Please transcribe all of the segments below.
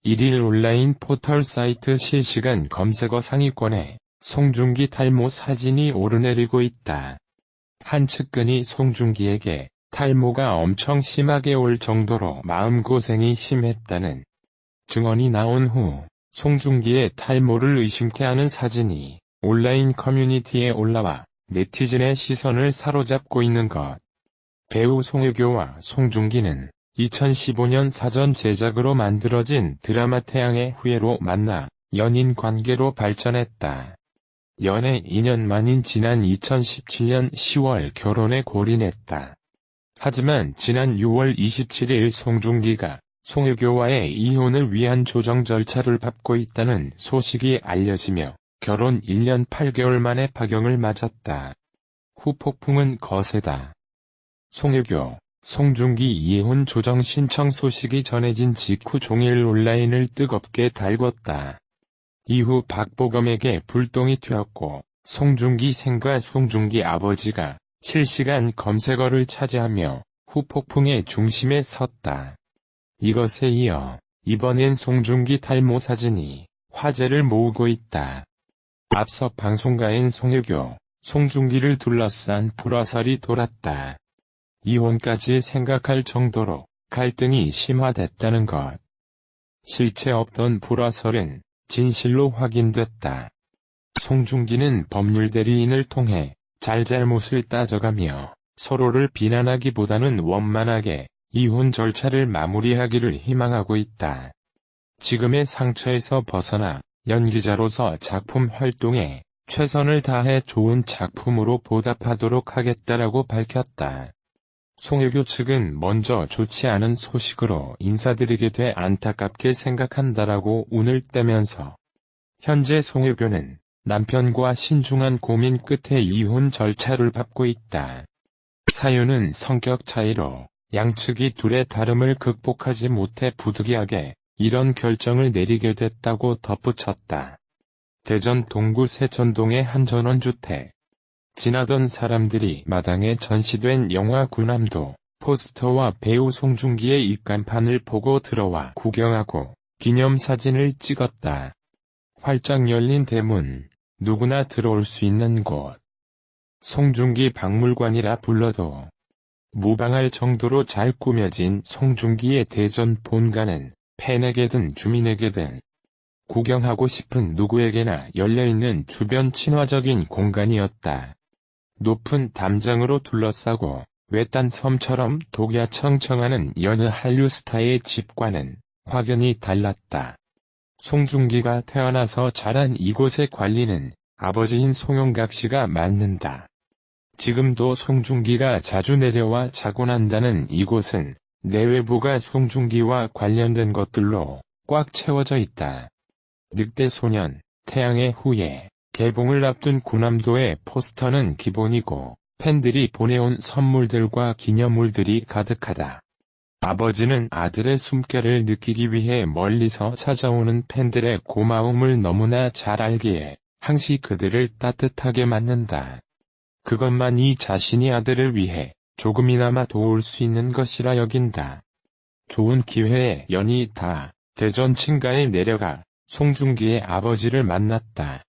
1일 온라인 포털 사이트 실시간 검색어 상위권에 송중기 탈모 사진이 오르내리고 있다. 한 측근이 송중기에게 탈모가 엄청 심하게 올 정도로 마음고생이 심했다는 증언이 나온 후 송중기의 탈모를 의심케 하는 사진이 온라인 커뮤니티에 올라와 네티즌의 시선을 사로잡고 있는 것. 배우 송혜교와 송중기는 2015년 사전 제작으로 만들어진 드라마 태양의 후예로 만나 연인 관계로 발전했다. 연애 2년 만인 지난 2017년 10월 결혼에 골인했다. 하지만 지난 6월 27일 송중기가 송혜교와의 이혼을 위한 조정 절차를 밟고 있다는 소식이 알려지며 결혼 1년 8개월 만에 파경을 맞았다. 후폭풍은 거세다. 송혜교, 송중기 이혼 조정 신청 소식이 전해진 직후 종일 온라인을 뜨겁게 달궜다. 이후 박보검에게 불똥이 튀었고 송중기 생과 송중기 아버지가 실시간 검색어를 차지하며 후폭풍의 중심에 섰다. 이것에 이어 이번엔 송중기 탈모 사진이 화제를 모으고 있다. 앞서 방송가인 송혜교, 송중기를 둘러싼 불화설이 돌았다. 이혼까지 생각할 정도로 갈등이 심화됐다는 것. 실체 없던 불화설은 진실로 확인됐다. 송중기는 법률 대리인을 통해 잘잘못을 따져가며 서로를 비난하기보다는 원만하게 이혼 절차를 마무리하기를 희망하고 있다. 지금의 상처에서 벗어나 연기자로서 작품 활동에 최선을 다해 좋은 작품으로 보답하도록 하겠다라고 밝혔다. 송혜교 측은 먼저 좋지 않은 소식으로 인사드리게 돼 안타깝게 생각한다라고 운을 떼면서 현재 송혜교는 남편과 신중한 고민 끝에 이혼 절차를 밟고 있다. 사유는 성격 차이로 양측이 둘의 다름을 극복하지 못해 부득이하게 이런 결정을 내리게 됐다고 덧붙였다. 대전 동구 세천동의 한 전원주택. 지나던 사람들이 마당에 전시된 영화 군함도 포스터와 배우 송중기의 입간판을 보고 들어와 구경하고 기념사진을 찍었다. 활짝 열린 대문, 누구나 들어올 수 있는 곳. 송중기 박물관이라 불러도 무방할 정도로 잘 꾸며진 송중기의 대전 본관은 팬에게든 주민에게든 구경하고 싶은 누구에게나 열려있는 주변 친화적인 공간이었다. 높은 담장으로 둘러싸고 외딴 섬처럼 독야청청하는 여느 한류 스타의 집과는 확연히 달랐다. 송중기가 태어나서 자란 이곳의 관리는 아버지인 송영각 씨가 맡는다. 지금도 송중기가 자주 내려와 자고 난다는 이곳은 내외부가 송중기와 관련된 것들로 꽉 채워져 있다. 늑대 소년, 태양의 후예, 개봉을 앞둔 군함도의 포스터는 기본이고 팬들이 보내온 선물들과 기념물들이 가득하다. 아버지는 아들의 숨결을 느끼기 위해 멀리서 찾아오는 팬들의 고마움을 너무나 잘 알기에 항시 그들을 따뜻하게 맞는다. 그것만이 자신이 아들을 위해 조금이나마 도울 수 있는 것이라 여긴다. 좋은 기회에 연이 다 대전 친가에 내려가 송중기의 아버지를 만났다.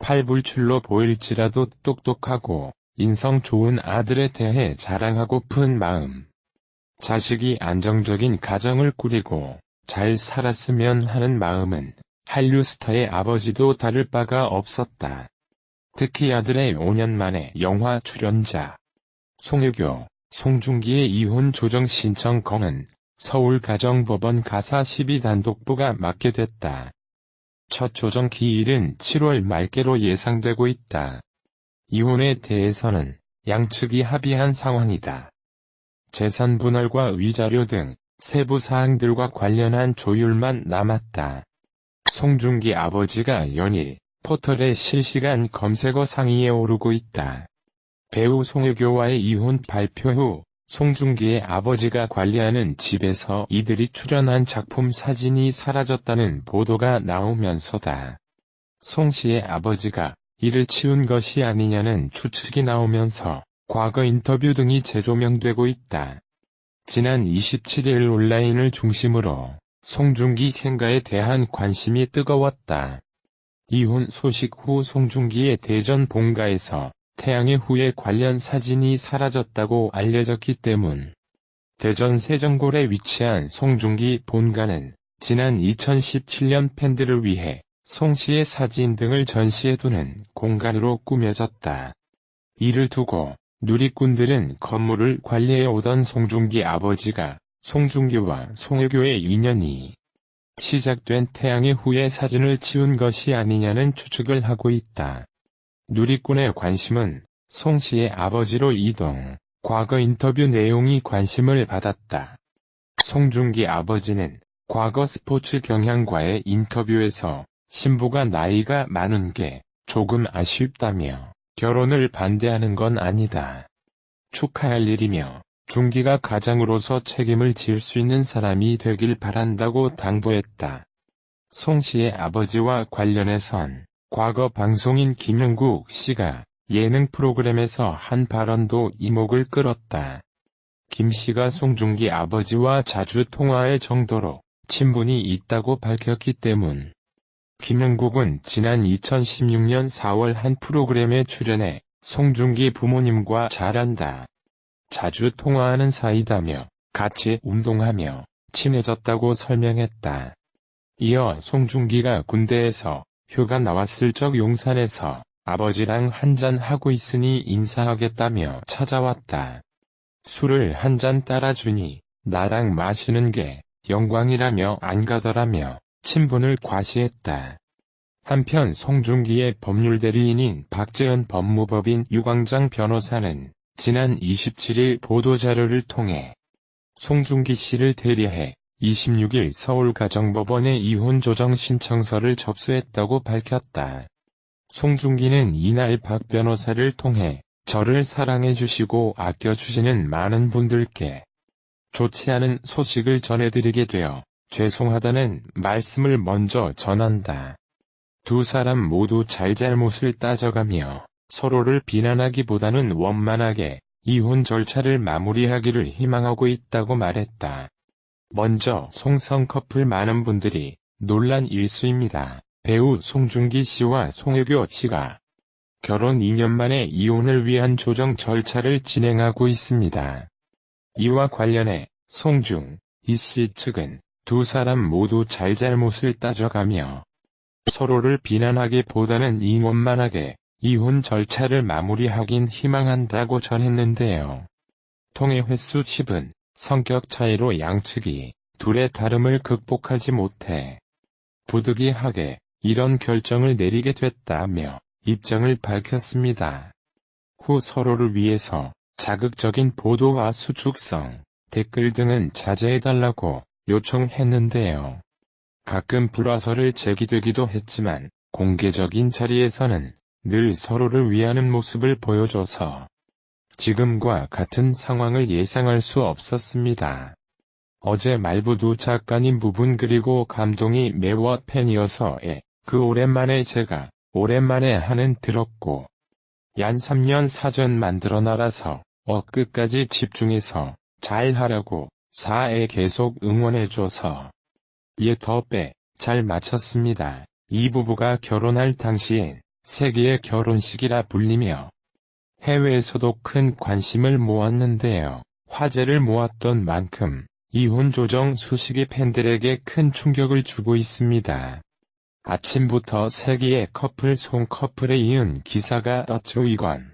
팔불출로 보일지라도 똑똑하고 인성 좋은 아들에 대해 자랑하고픈 마음. 자식이 안정적인 가정을 꾸리고 잘 살았으면 하는 마음은 한류 스타의 아버지도 다를 바가 없었다. 특히 아들의 5년 만에 영화 출연자. 송혜교, 송중기의 이혼 조정 신청 건은 서울가정법원 가사 12단독부가 맡게 됐다. 첫 조정 기일은 7월 말께로 예상되고 있다. 이혼에 대해서는 양측이 합의한 상황이다. 재산 분할과 위자료 등 세부 사항들과 관련한 조율만 남았다. 송중기 아버지가 연일 포털의 실시간 검색어 상위에 오르고 있다. 배우 송혜교와의 이혼 발표 후 송중기의 아버지가 관리하는 집에서 이들이 출연한 작품 사진이 사라졌다는 보도가 나오면서다. 송 씨의 아버지가 이를 치운 것이 아니냐는 추측이 나오면서 과거 인터뷰 등이 재조명되고 있다. 지난 27일 온라인을 중심으로 송중기 생가에 대한 관심이 뜨거웠다. 이혼 소식 후 송중기의 대전 본가에서 태양의 후예 관련 사진이 사라졌다고 알려졌기 때문. 대전 세정골에 위치한 송중기 본가는 지난 2017년 팬들을 위해 송 씨의 사진 등을 전시해두는 공간으로 꾸며졌다. 이를 두고 누리꾼들은 건물을 관리해오던 송중기 아버지가 송중기와 송혜교의 인연이 시작된 태양의 후예 사진을 치운 것이 아니냐는 추측을 하고 있다. 누리꾼의 관심은 송 씨의 아버지로 이동, 과거 인터뷰 내용이 관심을 받았다. 송중기 아버지는 과거 스포츠 경향과의 인터뷰에서 신부가 나이가 많은 게 조금 아쉽다며 결혼을 반대하는 건 아니다. 축하할 일이며 중기가 가장으로서 책임을 질 수 있는 사람이 되길 바란다고 당부했다. 송 씨의 아버지와 관련해선 과거 방송인 김영국 씨가 예능 프로그램에서 한 발언도 이목을 끌었다. 김 씨가 송중기 아버지와 자주 통화할 정도로 친분이 있다고 밝혔기 때문. 김영국은 지난 2016년 4월 한 프로그램에 출연해 송중기 부모님과 잘한다. 자주 통화하는 사이다며 같이 운동하며 친해졌다고 설명했다. 이어 송중기가 군대에서 휴가 나왔을 적 용산에서 아버지랑 한잔 하고 있으니 인사하겠다며 찾아왔다. 술을 한 잔 따라주니 나랑 마시는 게 영광이라며 안 가더라며 친분을 과시했다. 한편 송중기의 법률대리인인 박재현 법무법인 유광장 변호사는 지난 27일 보도자료를 통해 송중기 씨를 대리해 26일 서울가정법원에 이혼 조정 신청서를 접수했다고 밝혔다. 송중기는 이날 박 변호사를 통해 저를 사랑해주시고 아껴주시는 많은 분들께 좋지 않은 소식을 전해드리게 되어 죄송하다는 말씀을 먼저 전한다. 두 사람 모두 잘잘못을 따져가며 서로를 비난하기보다는 원만하게 이혼 절차를 마무리하기를 희망하고 있다고 말했다. 먼저 송성 커플 많은 분들이 놀란 일수입니다. 배우 송중기 씨와 송혜교 씨가 결혼 2년 만에 이혼을 위한 조정 절차를 진행하고 있습니다. 이와 관련해 송중, 이 측은 두 사람 모두 잘잘못을 따져가며 서로를 비난하기보다는 원만하게 이혼 절차를 마무리하긴 희망한다고 전했는데요. 통해 횟수 10은 성격 차이로 양측이 둘의 다름을 극복하지 못해 부득이하게 이런 결정을 내리게 됐다며 입장을 밝혔습니다. 후 서로를 위해서 자극적인 보도와 수축성, 댓글 등은 자제해달라고 요청했는데요. 가끔 불화설을 제기되기도 했지만 공개적인 자리에서는 늘 서로를 위하는 모습을 보여줘서 지금과 같은 상황을 예상할 수 없었습니다. 어제 말부두 작가님 부분 그리고 감동이 매워 팬이어서 그 오랜만에 제가 오랜만에 하는 들었고 얀 3년 사전 만들어놔라서 끝까지 집중해서 잘 하라고 4에 계속 응원해줘서 더 잘 마쳤습니다. 이 부부가 결혼할 당시엔 세계의 결혼식이라 불리며 해외에서도 큰 관심을 모았는데요. 화제를 모았던 만큼 이혼 조정 소식이 팬들에게 큰 충격을 주고 있습니다. 아침부터 세계의 커플 송 커플에 이은 기사가 떴죠. 이건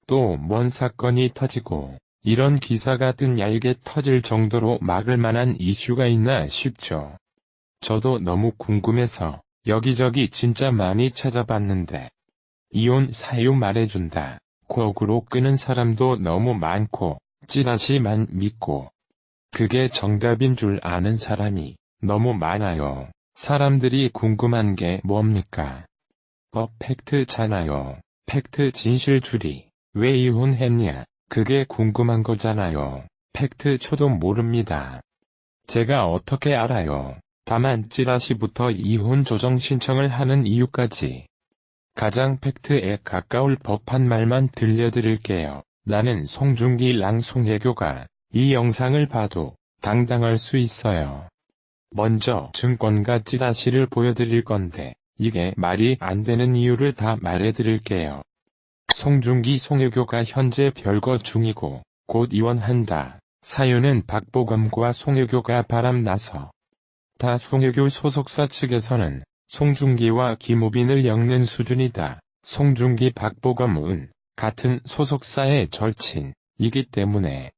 또 뭔 사건이 터지고 이런 기사가 뜬 얇게 터질 정도로 막을 만한 이슈가 있나 싶죠. 저도 너무 궁금해서 여기저기 진짜 많이 찾아봤는데 이혼 사유 말해준다. 거꾸로 끄는 사람도 너무 많고 찌라시만 믿고 그게 정답인 줄 아는 사람이 너무 많아요. 사람들이 궁금한 게 뭡니까? 팩트잖아요. 팩트 진실주의. 왜 이혼했냐? 그게 궁금한 거잖아요. 팩트 저도 모릅니다. 제가 어떻게 알아요? 다만 찌라시부터 이혼 조정 신청을 하는 이유까지 가장 팩트에 가까울 법한 말만 들려드릴게요. 나는 송중기랑 송혜교가 이 영상을 봐도 당당할 수 있어요. 먼저 증권가 찌라시를 보여드릴 건데 이게 말이 안 되는 이유를 다 말해드릴게요. 송중기 송혜교가 현재 별거 중이고 곧 이혼한다. 사유는 박보검과 송혜교가 바람나서. 다 송혜교 소속사 측에서는 송중기와 김우빈을 엮는 수준이다. 송중기 박보검은 같은 소속사의 절친이기 때문에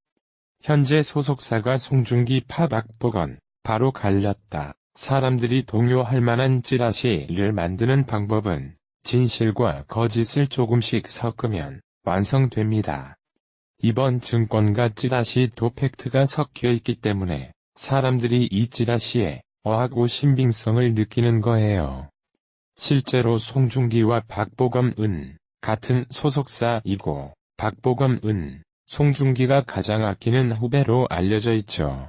현재 소속사가 송중기 파 박보검 바로 갈렸다. 사람들이 동요할 만한 찌라시를 만드는 방법은 진실과 거짓을 조금씩 섞으면 완성됩니다. 이번 증권가 찌라시도 팩트가 섞여 있기 때문에 사람들이 이 찌라시에 어하고 신빙성을 느끼는 거예요. 실제로 송중기와 박보검은 같은 소속사이고 박보검은 송중기가 가장 아끼는 후배로 알려져 있죠.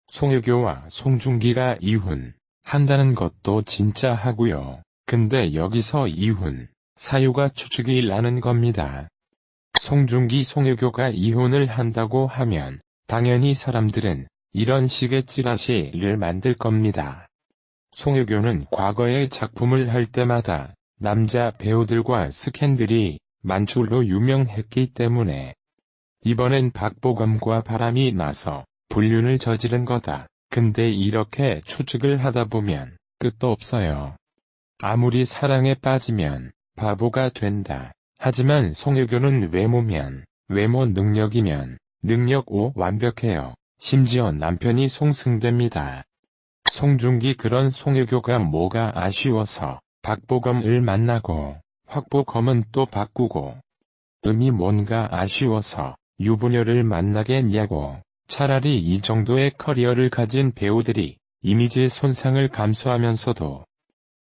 송혜교와 송중기가 이혼한다는 것도 진짜 하고요. 근데 여기서 이혼 사유가 추측이 나는 겁니다. 송중기 송혜교가 이혼을 한다고 하면 당연히 사람들은 이런 식의 찌라시를 만들 겁니다. 송혜교는 과거에 작품을 할 때마다 남자 배우들과 스캔들이 만출로 유명했기 때문에 이번엔 박보검과 바람이 나서 불륜을 저지른 거다. 근데 이렇게 추측을 하다 보면 끝도 없어요. 아무리 사랑에 빠지면 바보가 된다. 하지만 송혜교는 외모면 외모 능력이면 능력 5 완벽해요. 심지어 남편이 송승대입니다. 송중기 그런 송혜교가 뭐가 아쉬워서 박보검을 만나고 박보검은 또 바꾸고 음이 뭔가 아쉬워서 유부녀를 만나겠냐고. 차라리 이 정도의 커리어를 가진 배우들이 이미지 손상을 감수하면서도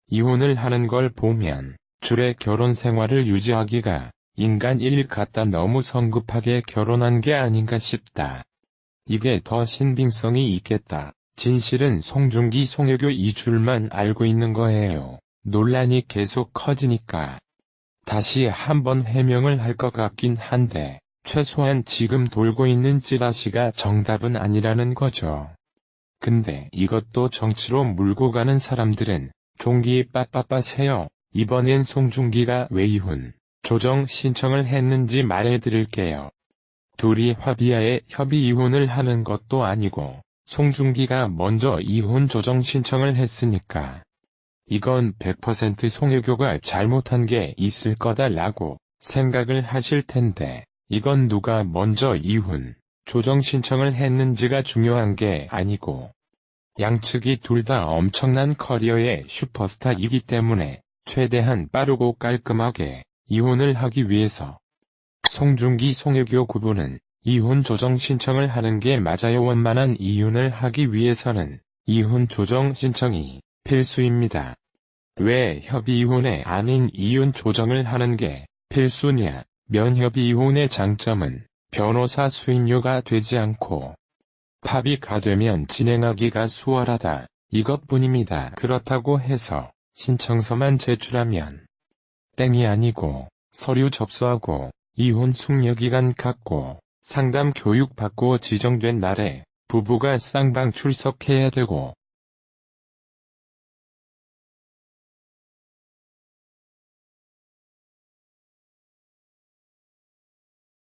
이혼을 하는 걸 보면 줄의 결혼 생활을 유지하기가 인간 일 같다. 너무 성급하게 결혼한 게 아닌가 싶다. 이게 더 신빙성이 있겠다. 진실은 송중기 송혜교 이 줄만 알고 있는 거예요. 논란이 계속 커지니까 다시 한번 해명을 할 것 같긴 한데 최소한 지금 돌고 있는 찌라시가 정답은 아니라는 거죠. 근데 이것도 정치로 몰고 가는 사람들은 종기 빠빠빠세요. 이번엔 송중기가 왜 이혼 조정 신청을 했는지 말해드릴게요. 둘이 합의하에 협의 이혼을 하는 것도 아니고 송중기가 먼저 이혼 조정 신청을 했으니까 이건 100% 송혜교가 잘못한 게 있을 거다라고 생각을 하실 텐데 이건 누가 먼저 이혼 조정 신청을 했는지가 중요한 게 아니고 양측이 둘 다 엄청난 커리어의 슈퍼스타이기 때문에 최대한 빠르고 깔끔하게 이혼을 하기 위해서 송중기 송혜교 부부는 이혼 조정 신청을 하는 게 맞아요. 원만한 이혼을 하기 위해서는 이혼 조정 신청이 필수입니다. 왜 협의 이혼이 아닌 이혼 조정을 하는 게 필수냐? 면협의 이혼의 장점은 변호사 수임료가 되지 않고 합의가 되면 진행하기가 수월하다. 이것뿐입니다. 그렇다고 해서 신청서만 제출하면 땡이 아니고 서류 접수하고 이혼 숙려기간 갖고 상담 교육 받고 지정된 날에 부부가 쌍방 출석해야 되고